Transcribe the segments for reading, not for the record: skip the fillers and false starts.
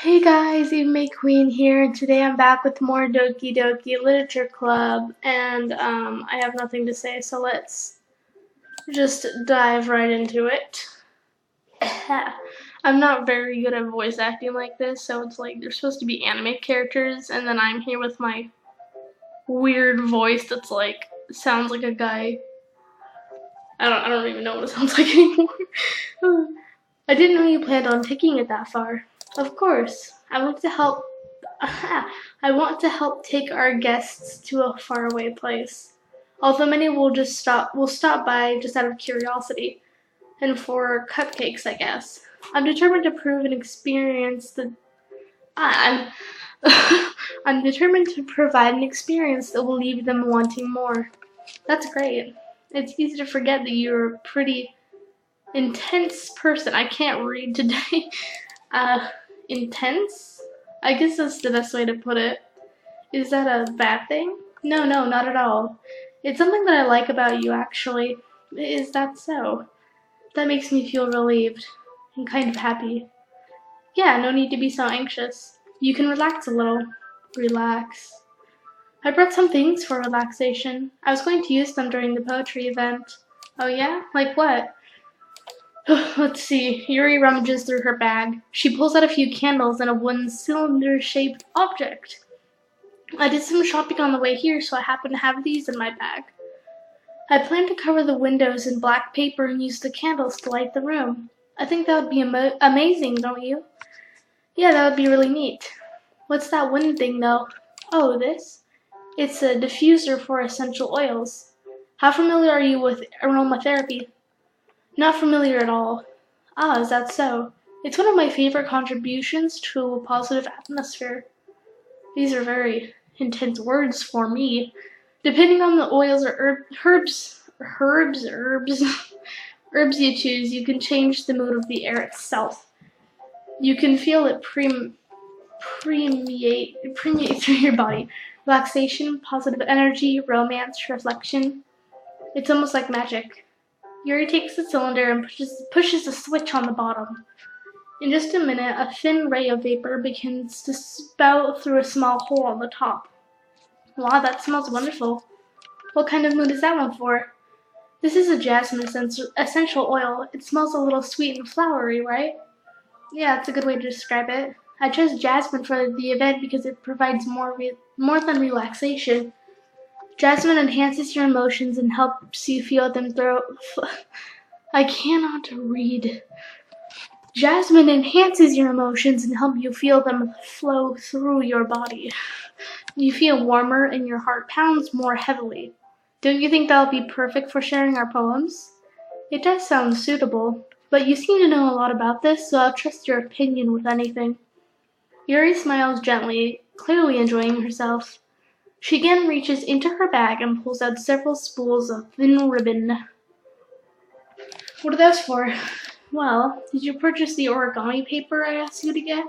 Hey guys, May Queen here, and today I'm back with more Doki Literature Club, and I have nothing to say, so let's just dive right into it. I'm not very good at voice acting like this, so it's like they're supposed to be anime characters, and then I'm here with my weird voice that's like sounds like a guy. I don't even know what it sounds like anymore. I didn't know you planned on taking it that far. Of course, I want to help. I want to help take our guests to a faraway place. Although many will stop by just out of curiosity and for cupcakes, I guess. I'm determined to prove an experience that I'm I'm determined to provide an experience that will leave them wanting more. That's great. It's easy to forget that you're a pretty intense person. I can't read today. Intense? I guess that's the best way to put it. Is that a bad thing? No, no, not at all. It's something that I like about you, actually. Is that so? That makes me feel relieved and kind of happy. Yeah, no need to be so anxious. You can relax a little. Relax. I brought some things for relaxation. I was going to use them during the poetry event. Oh yeah? Like what? Let's see. Yuri rummages through her bag. She pulls out a few candles and a wooden cylinder-shaped object. I did some shopping on the way here, so I happen to have these in my bag. I plan to cover the windows in black paper and use the candles to light the room. I think that would be amazing, don't you? Yeah, that would be really neat. What's that wooden thing, though? Oh, this? It's a diffuser for essential oils. How familiar are you with aromatherapy? Not familiar at all. Ah, is that so? It's one of my favorite contributions to a positive atmosphere. These are very intense words for me. Depending on the oils or herbs herbs you choose, you can change the mood of the air itself. You can feel it permeate through your body. Relaxation, positive energy, romance, reflection. It's almost like magic. Yuri takes the cylinder and pushes a switch on the bottom. In just a minute, a thin ray of vapor begins to spout through a small hole on the top. Wow, that smells wonderful. What kind of mood is that one for? This is a jasmine essential oil. It smells a little sweet and flowery, right? Yeah, that's a good way to describe it. I chose jasmine for the event because it provides more than relaxation. Jasmine enhances your emotions and helps you feel them through. I cannot read. Jasmine enhances your emotions and helps you feel them flow through your body. You feel warmer and your heart pounds more heavily. Don't you think that would be perfect for sharing our poems? It does sound suitable, but you seem to know a lot about this, so I'll trust your opinion with anything. Yuri smiles gently, clearly enjoying herself. She again reaches into her bag and pulls out several spools of thin ribbon. What are those for? Well, did you purchase the origami paper I asked you to get?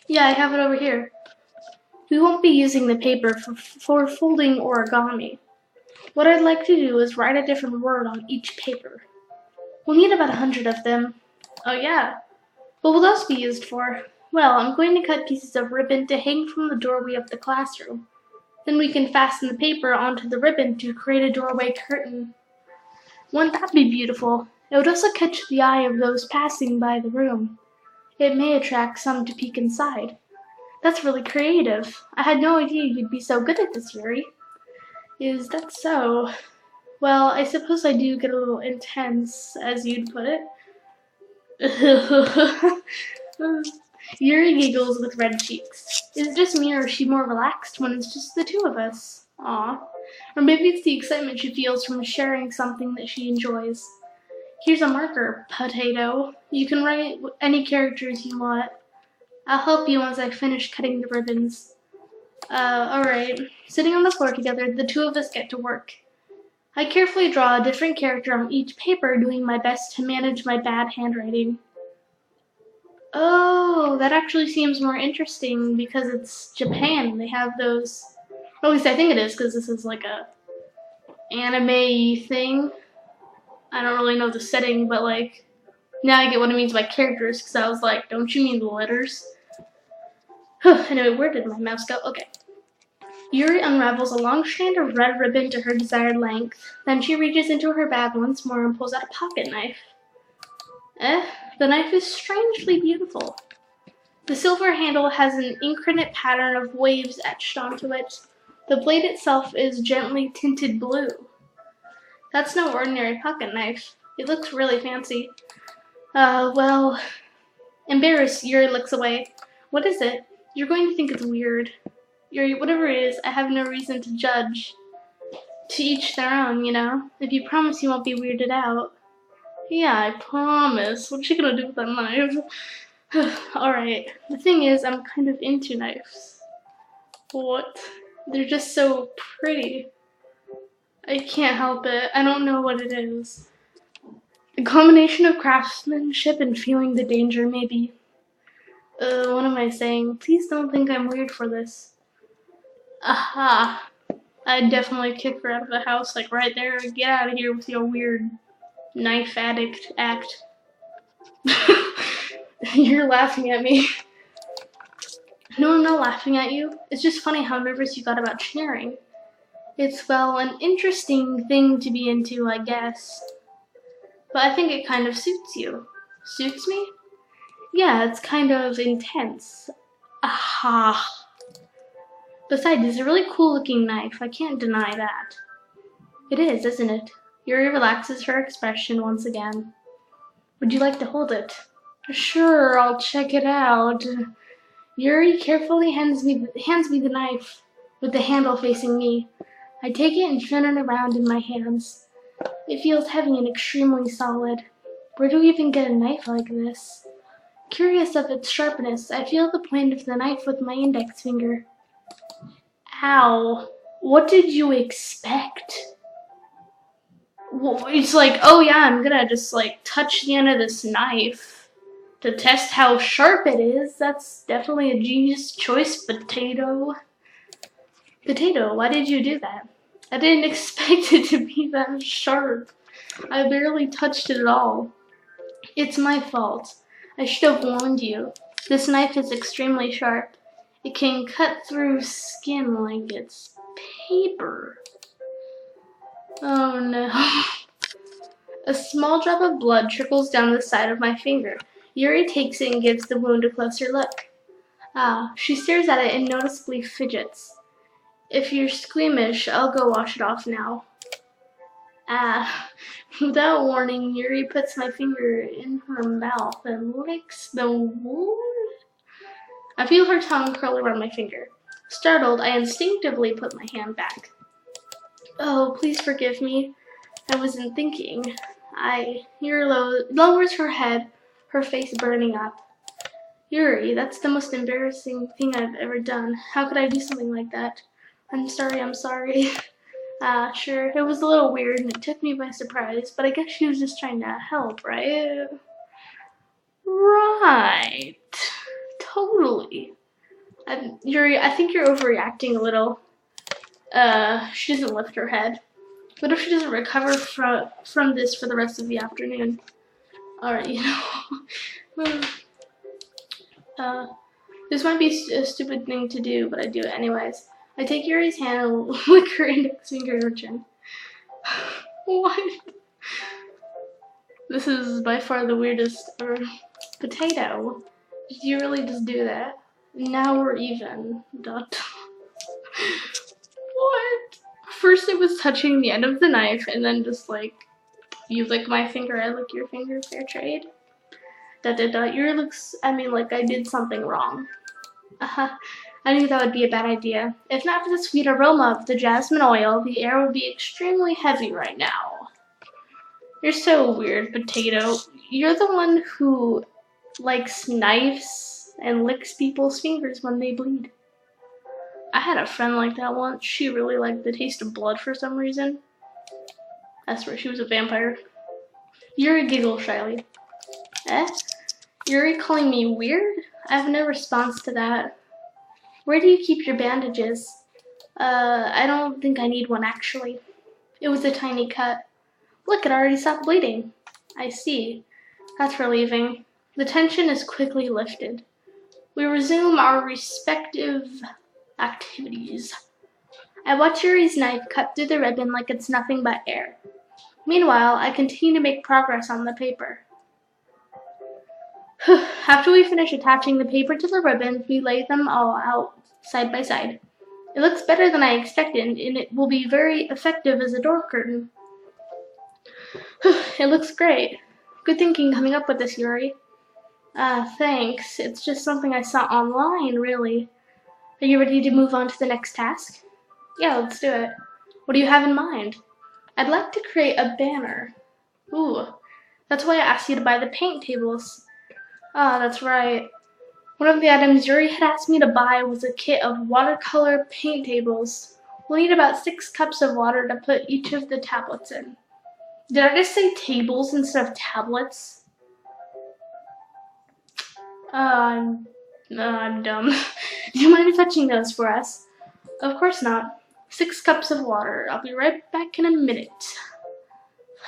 Yeah, I have it over here. We won't be using the paper for folding origami. What I'd like to do is write a different word on each paper. We'll need about 100 of them. Oh yeah. What will those be used for? Well, I'm going to cut pieces of ribbon to hang from the doorway of the classroom. Then we can fasten the paper onto the ribbon to create a doorway curtain. Wouldn't that be beautiful? It would also catch the eye of those passing by the room. It may attract some to peek inside. That's really creative. I had no idea you'd be so good at this, Yuri. Is that so? Well, I suppose I do get a little intense, as you'd put it. Yuri giggles with red cheeks. Is it just me, or is she more relaxed when it's just the two of us? Aw. Or maybe it's the excitement she feels from sharing something that she enjoys. Here's a marker, Potato. You can write any characters you want. I'll help you once I finish cutting the ribbons. Alright. Sitting on the floor together, the two of us get to work. I carefully draw a different character on each paper, doing my best to manage my bad handwriting. Oh, that actually seems more interesting because it's Japan. They have those, or at least I think it is, because this is like a anime thing. I don't really know the setting, but like, now I get what it means by characters, because I was like, don't you mean the letters? Anyway, where did my mouse go? Okay. Yuri unravels a long strand of red ribbon to her desired length. Then she reaches into her bag once more and pulls out a pocket knife. The knife is strangely beautiful. The silver handle has an intricate pattern of waves etched onto it. The blade itself is gently tinted blue. That's no ordinary pocket knife. It looks really fancy. Well, embarrassed, Yuri looks away. What is it? You're going to think it's weird. Yuri, whatever it is, I have no reason to judge. To each their own, you know? If you promise you won't be weirded out. Yeah, I promise. What's she gonna do with that knife? Alright, the thing is, I'm kind of into knives. What? They're just so pretty. I can't help it. I don't know what it is. A combination of craftsmanship and feeling the danger, maybe. What am I saying? Please don't think I'm weird for this. Aha! I'd definitely kick her out of the house, like right there. Get out of here with your weird knife addict act. You're laughing at me. No, I'm not laughing at you. It's just funny how nervous you got about sharing. It's, well, an interesting thing to be into, I guess. But I think it kind of suits you. Suits me? Yeah, it's kind of intense. Aha! Besides, it's a really cool looking knife. I can't deny that. It is, isn't it? Yuri relaxes her expression once again. Would you like to hold it? Sure, I'll check it out. Yuri carefully hands me the knife, with the handle facing me. I take it and spin it around in my hands. It feels heavy and extremely solid. Where do we even get a knife like this? Curious of its sharpness, I feel the point of the knife with my index finger. Ow. What did you expect? It's like, oh yeah, I'm gonna just like touch the end of this knife to test how sharp it is. That's definitely a genius choice, Potato. Potato, why did you do that? I didn't expect it to be that sharp. I barely touched it at all. It's my fault. I should have warned you. This knife is extremely sharp. It can cut through skin like it's paper. Oh no. A small drop of blood trickles down the side of my finger. Yuri takes it and gives the wound a closer look. She stares at it and noticeably fidgets. If you're squeamish, I'll go wash it off now. Without warning, Yuri puts my finger in her mouth and licks the wound. I feel her tongue curl around my finger. Startled, I instinctively put my hand back. Oh, please forgive me. I wasn't thinking. Yuri lowers her head, her face burning up. Yuri, that's the most embarrassing thing I've ever done. How could I do something like that? I'm sorry. Sure, it was a little weird and it took me by surprise, but I guess she was just trying to help, right? Right. Totally. Yuri, I think you're overreacting a little. She doesn't lift her head. What if she doesn't recover from this for the rest of the afternoon? Alright, you know. This might be a stupid thing to do, but I do it anyways. I take Yuri's hand and lick her index finger in her chin. What? This is by far the weirdest ever. Potato. Did you really just do that? Now we're even. Dot. What? First it was touching the end of the knife, and then just like, you lick my finger, I lick your finger, fair trade. Yuri looks, like I did something wrong. I knew that would be a bad idea. If not for the sweet aroma of the jasmine oil, the air would be extremely heavy right now. You're so weird, Potato. You're the one who likes knives and licks people's fingers when they bleed. I had a friend like that once. She really liked the taste of blood for some reason. I swear she was a vampire. Yuri giggled shyly. Yuri calling me weird? I have no response to that. Where do you keep your bandages? I don't think I need one actually. It was a tiny cut. Look, it already stopped bleeding. I see. That's relieving. The tension is quickly lifted. We resume our respective activities. I watch Yuri's knife cut through the ribbon like it's nothing but air. Meanwhile, I continue to make progress on the paper. After we finish attaching the paper to the ribbons, we lay them all out side by side. It looks better than I expected, and it will be very effective as a door curtain. It looks great. Good thinking coming up with this, Yuri. Thanks. It's just something I saw online, really. Are you ready to move on to the next task? Yeah, let's do it. What do you have in mind? I'd like to create a banner. Ooh, that's why I asked you to buy the paint tables. Ah, that's right. One of the items Yuri had asked me to buy was a kit of watercolor paint tables. We'll need about 6 cups of water to put each of the tablets in. Did I just say tables instead of tablets? I'm dumb. Do you mind fetching those for us? Of course not. 6 cups of water. I'll be right back in a minute.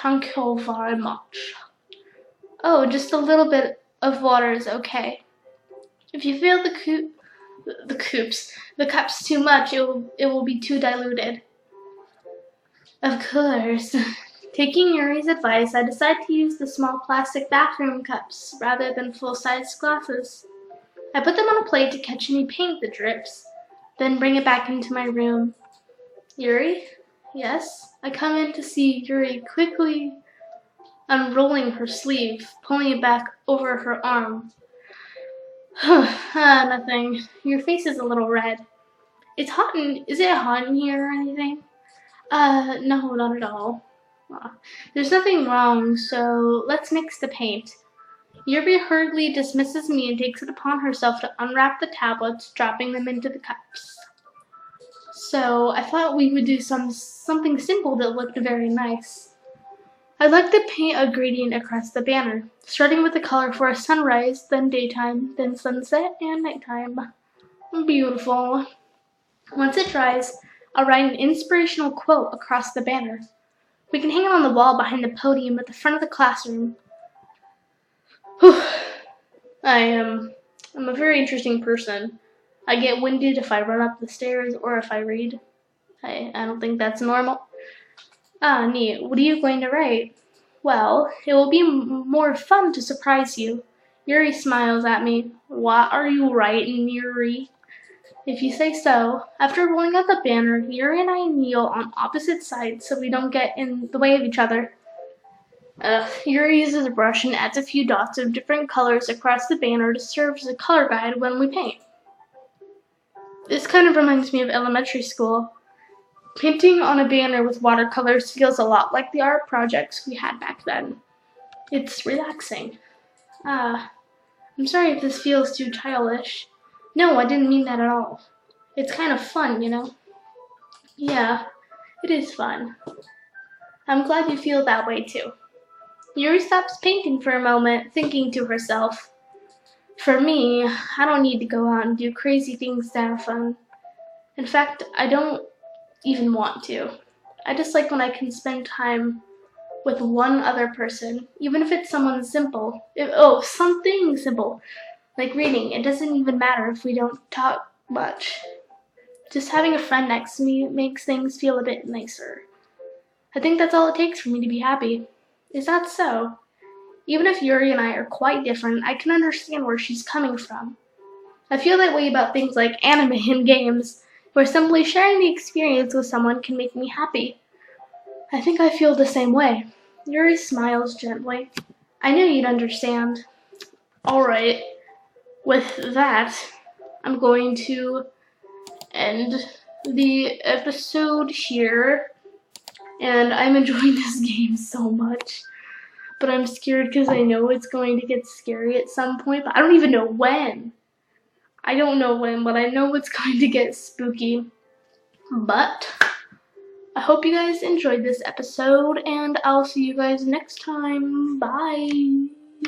Thank you very much. Oh, just a little bit of water is okay. If you fill the cups too much, it will be too diluted. Of course. Taking Yuri's advice, I decided to use the small plastic bathroom cups rather than full-size glasses. I put them on a plate to catch any paint that drips, then bring it back into my room. Yuri? Yes? I come in to see Yuri quickly unrolling her sleeve, pulling it back over her arm. Nothing. Your face is a little red. Is it hot in here or anything? No, not at all. There's nothing wrong, so let's mix the paint. Yuri hurriedly dismisses me and takes it upon herself to unwrap the tablets, dropping them into the cups. So I thought we would do something simple that looked very nice. I'd like to paint a gradient across the banner, starting with the color for a sunrise, then daytime, then sunset, and nighttime. Beautiful. Once it dries, I'll write an inspirational quote across the banner. We can hang it on the wall behind the podium at the front of the classroom. Whew. I'm a very interesting person. I get winded if I run up the stairs or if I read. I don't think that's normal. Ah, neat. What are you going to write? Well, it will be more fun to surprise you. Yuri smiles at me. What are you writing, Yuri? If you say so. After rolling out the banner, Yuri and I kneel on opposite sides so we don't get in the way of each other. Yuri uses a brush and adds a few dots of different colors across the banner to serve as a color guide when we paint. This kind of reminds me of elementary school. Painting on a banner with watercolors feels a lot like the art projects we had back then. It's relaxing. I'm sorry if this feels too childish. No, I didn't mean that at all. It's kind of fun, you know? Yeah, it is fun. I'm glad you feel that way too. Yuri stops painting for a moment, thinking to herself, for me, I don't need to go out and do crazy things to have fun. In fact, I don't even want to. I just like when I can spend time with one other person, even if it's someone simple. Something simple. Like reading. It doesn't even matter if we don't talk much. Just having a friend next to me makes things feel a bit nicer. I think that's all it takes for me to be happy. Is that so? Even if Yuri and I are quite different, I can understand where she's coming from. I feel that way about things like anime and games, where simply sharing the experience with someone can make me happy. I think I feel the same way. Yuri smiles gently. I knew you'd understand. Alright. With that, I'm going to end the episode here, and I'm enjoying this game so much, but I'm scared because I know it's going to get scary at some point, but I don't even know when. I don't know when, but I know it's going to get spooky. But I hope you guys enjoyed this episode, and I'll see you guys next time. Bye!